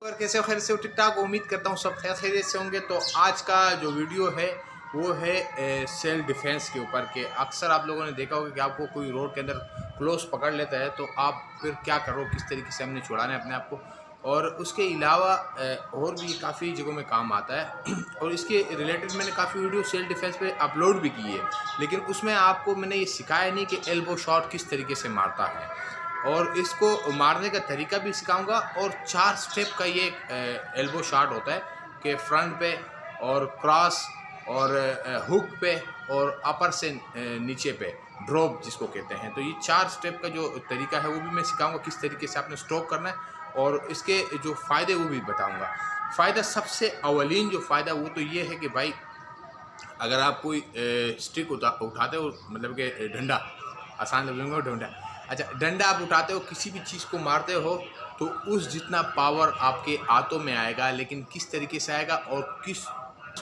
और कैसे हो? खैर से हो? ठीक ठाक। उम्मीद करता हूँ सब खैर खैरियत से होंगे। तो आज का जो वीडियो है वो है सेल्फ डिफेंस के ऊपर के अक्सर आप लोगों ने देखा होगा कि आपको कोई रोड के अंदर क्लोज पकड़ लेता है तो आप फिर क्या करो, किस तरीके से हमने छुड़ाना है अपने आप को। और उसके अलावा और भी काफ़ी जगहों में काम आता है और इसके रिलेटेड मैंने काफ़ी वीडियो सेल्फ डिफेंस पे अपलोड भी की है, लेकिन उसमें आपको मैंने ये सिखाया नहीं कि एल्बो शॉट किस तरीके से मारता है और इसको मारने का तरीका भी सिखाऊंगा। और 4 स्टेप का ये एल्बो शॉट होता है कि फ्रंट पे और क्रॉस और हुक पे और अपर से नीचे पे ड्रॉप जिसको कहते हैं। तो ये 4 स्टेप का जो तरीका है वो भी मैं सिखाऊंगा, किस तरीके से आपने स्ट्रोक करना है और इसके जो फ़ायदे वो भी बताऊंगा। फ़ायदा सबसे अवलीन जो फ़ायदा वो तो ये है कि भाई अगर आप कोई स्टिक उठाते हो, मतलब कि डंडा, आसान लफ्ज़ों में डंडा, अच्छा डंडा आप उठाते हो, किसी भी चीज़ को मारते हो तो उस जितना पावर आपके हाथों में आएगा, लेकिन किस तरीके से आएगा और किस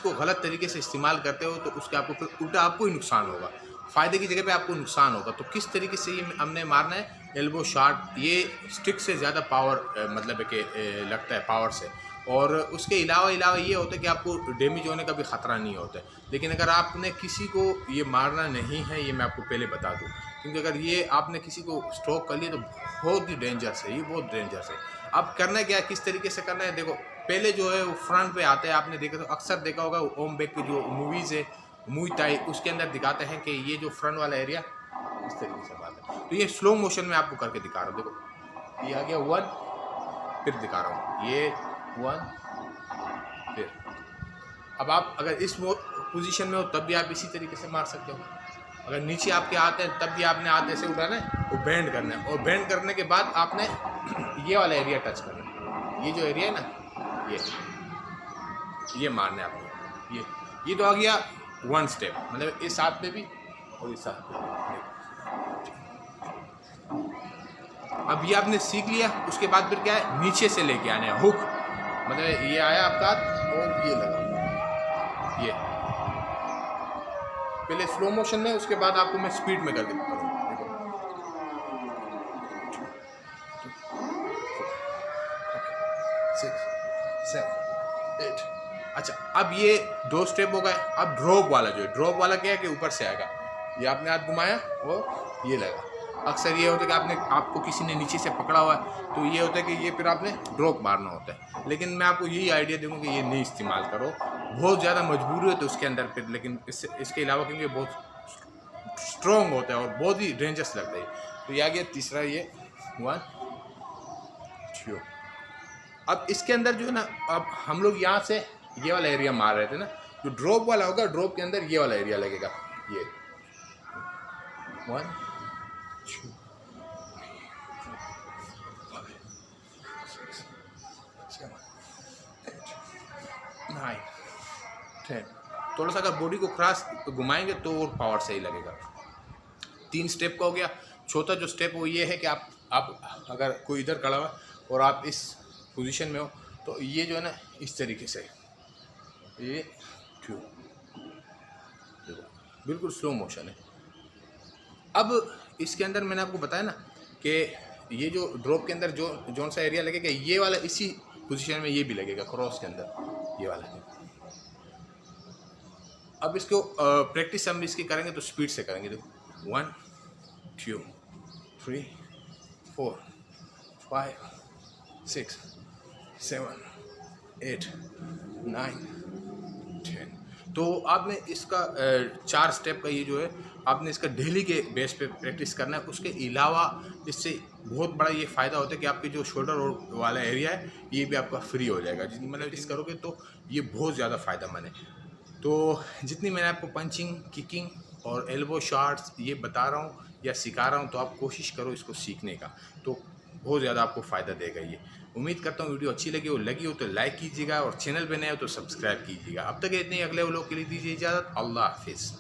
को गलत तरीके से इस्तेमाल करते हो तो उसके आपको फिर उल्टा आपको ही नुकसान होगा। फ़ायदे की जगह पे आपको नुकसान होगा। तो किस तरीके से ये हमने मारना है एल्बो शॉट, ये स्टिक से ज़्यादा पावर मतलब है कि लगता है पावर से। और उसके अलावा ये होता है कि आपको डैमेज होने का भी ख़तरा नहीं होता है। लेकिन अगर आपने किसी को ये मारना नहीं है, ये मैं आपको पहले बता दूँ, क्योंकि अगर ये आपने किसी को स्ट्रोक कर लिया तो बहुत ही डेंजरस है, ये बहुत डेंजरस है। अब करना क्या है, किस तरीके से करना है, देखो पहले जो है वो फ्रंट पे आते हैं। आपने देखा तो अक्सर देखा होगा ओम बेक की जो मूवीज़ है मुई ताई, उसके अंदर दिखाते हैं कि ये जो फ्रंट वाला एरिया इस तरीके से बात है। तो ये स्लो मोशन में आपको करके दिखा रहा हूँ। देखो ये आ गया 1, फिर दिखा रहा हूँ ये 1, फिर। अब आप अगर इस पोजीशन में हो तब भी आप इसी तरीके से मार सकते हो। अगर नीचे आपके आते हैं तब भी आपने हाथ ऐसे उठाना है और बेंड करना है, और बेंड करने के बाद आपने ये वाला एरिया टच करना है। ये जो एरिया है ना, ये मारना है आपको। ये तो आ गया 1 स्टेप, मतलब इस हाथ पे भी और इस हाथ पे भी। अब ये आपने सीख लिया, उसके बाद फिर क्या है, नीचे से लेके आना है हुक, मतलब ये आया आपका हाथ और ये लगा, ये पहले स्लो मोशन में, उसके बाद आपको मैं स्पीड में करके दिखाऊंगा। देखो 6 7 8। अच्छा अब ये 2 स्टेप हो गए। अब ड्रॉप वाला जो है, ड्रॉप वाला क्या है कि ऊपर से आएगा, ये आपने हाथ घुमाया और ये लगा। अक्सर ये होता है कि आपको किसी ने नीचे से पकड़ा हुआ है तो ये होता है कि ये फिर आपने ड्रॉप मारना होता है। लेकिन मैं आपको यही आइडिया दूंगा कि ये नहीं इस्तेमाल करो, बहुत ज़्यादा मजबूरी हो तो उसके अंदर फिर, लेकिन इसके अलावा क्योंकि बहुत स्ट्रॉन्ग होता है और बहुत ही डेंजरस लगता है। तो ये आ गया तीसरा, ये 1 2। अब इसके अंदर जो है ना, अब हम लोग यहाँ से ये वाला एरिया मार रहे थे ना, जो ड्रॉप वाला होगा, ड्रॉप के अंदर ये वाला एरिया लगेगा। ये 1 2 5 6 7 8 9 10। थोड़ा सा अगर बॉडी को क्रॉस घुमाएंगे तो और पावर सही लगेगा। 3 स्टेप का हो गया। चौथा जो स्टेप वो ये है कि आप अगर कोई इधर खड़ा हुआ और आप इस पोजीशन में हो तो ये जो है ना इस तरीके से, ये क्यों, देखो बिल्कुल स्लो मोशन है। अब इसके अंदर मैंने आपको बताया ना कि ये जो ड्रॉप के अंदर जो सा एरिया लगेगा, ये वाला इसी पोजीशन में ये भी लगेगा क्रॉस के अंदर, ये वाला। अब इसको प्रैक्टिस हम इसकी करेंगे तो स्पीड से करेंगे। देखो 1 2 3 4 5 6 7 8 9 10। तो आपने इसका 4 स्टेप का ये जो है आपने इसका डेली के बेस पे प्रैक्टिस करना है। उसके अलावा इससे बहुत बड़ा ये फ़ायदा होता है कि आपके जो शोल्डर वाला एरिया है ये भी आपका फ्री हो जाएगा। जितनी मतलब प्रैक्टिस करोगे तो ये बहुत ज़्यादा फ़ायदेमंद है। तो जितनी मैंने आपको पंचिंग, किकिंग और एल्बो शॉट्स ये बता रहा हूँ या सिखा रहा हूँ, तो आप कोशिश करो इसको सीखने का, तो बहुत ज़्यादा आपको फ़ायदा देगा ये। उम्मीद करता हूँ वीडियो अच्छी लगी हो तो लाइक कीजिएगा और चैनल पे नए हो तो सब्सक्राइब कीजिएगा। अब तक इतने, अगले व्लॉग के लिए दीजिए इजाज़त। अल्लाह हाफिज़।